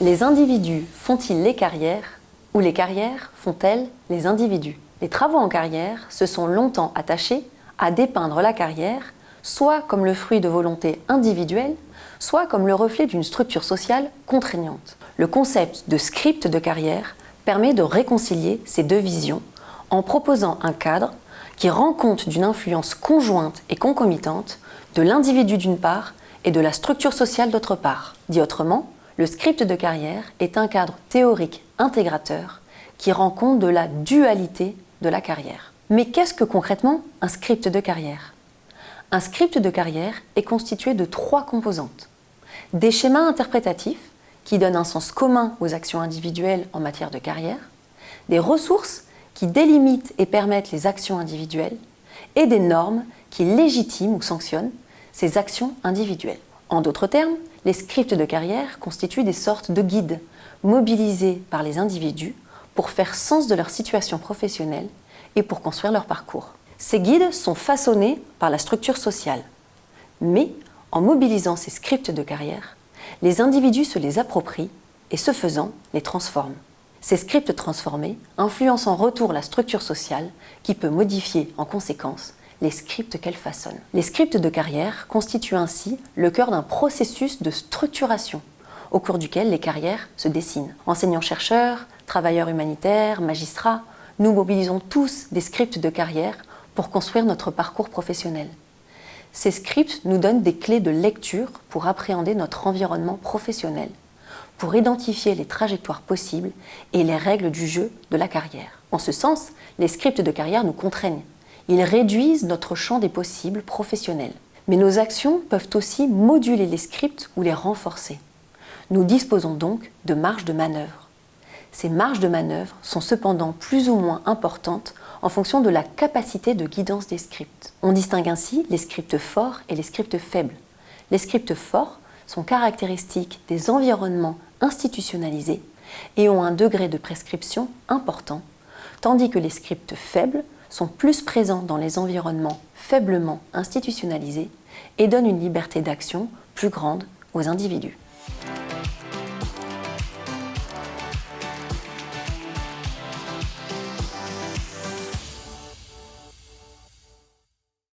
Les individus font-ils les carrières ou les carrières font-elles les individus? Les travaux en carrière se sont longtemps attachés à dépeindre la carrière soit comme le fruit de volontés individuelles, soit comme le reflet d'une structure sociale contraignante. Le concept de script de carrière permet de réconcilier ces deux visions en proposant un cadre qui rend compte d'une influence conjointe et concomitante de l'individu d'une part et de la structure sociale d'autre part. Dit autrement, le script de carrière est un cadre théorique intégrateur qui rend compte de la dualité de la carrière. Mais qu'est-ce que concrètement un script de carrière? Un script de carrière est constitué de 3 composantes. Des schémas interprétatifs qui donnent un sens commun aux actions individuelles en matière de carrière, des ressources qui délimitent et permettent les actions individuelles et des normes qui légitiment ou sanctionnent ces actions individuelles. En d'autres termes, les scripts de carrière constituent des sortes de guides mobilisés par les individus pour faire sens de leur situation professionnelle et pour construire leur parcours. Ces guides sont façonnés par la structure sociale, mais en mobilisant ces scripts de carrière, les individus se les approprient et, ce faisant, les transforment. Ces scripts transformés influencent en retour la structure sociale qui peut modifier en conséquence les scripts qu'elle façonne. Les scripts de carrière constituent ainsi le cœur d'un processus de structuration au cours duquel les carrières se dessinent. Enseignants-chercheurs, travailleurs humanitaires, magistrats, nous mobilisons tous des scripts de carrière pour construire notre parcours professionnel. Ces scripts nous donnent des clés de lecture pour appréhender notre environnement professionnel, pour identifier les trajectoires possibles et les règles du jeu de la carrière. En ce sens, les scripts de carrière nous contraignent. Ils réduisent notre champ des possibles professionnels. Mais nos actions peuvent aussi moduler les scripts ou les renforcer. Nous disposons donc de marges de manœuvre. Ces marges de manœuvre sont cependant plus ou moins importantes en fonction de la capacité de guidance des scripts. On distingue ainsi les scripts forts et les scripts faibles. Les scripts forts sont caractéristiques des environnements institutionnalisés et ont un degré de prescription important, tandis que les scripts faibles sont plus présents dans les environnements faiblement institutionnalisés et donnent une liberté d'action plus grande aux individus.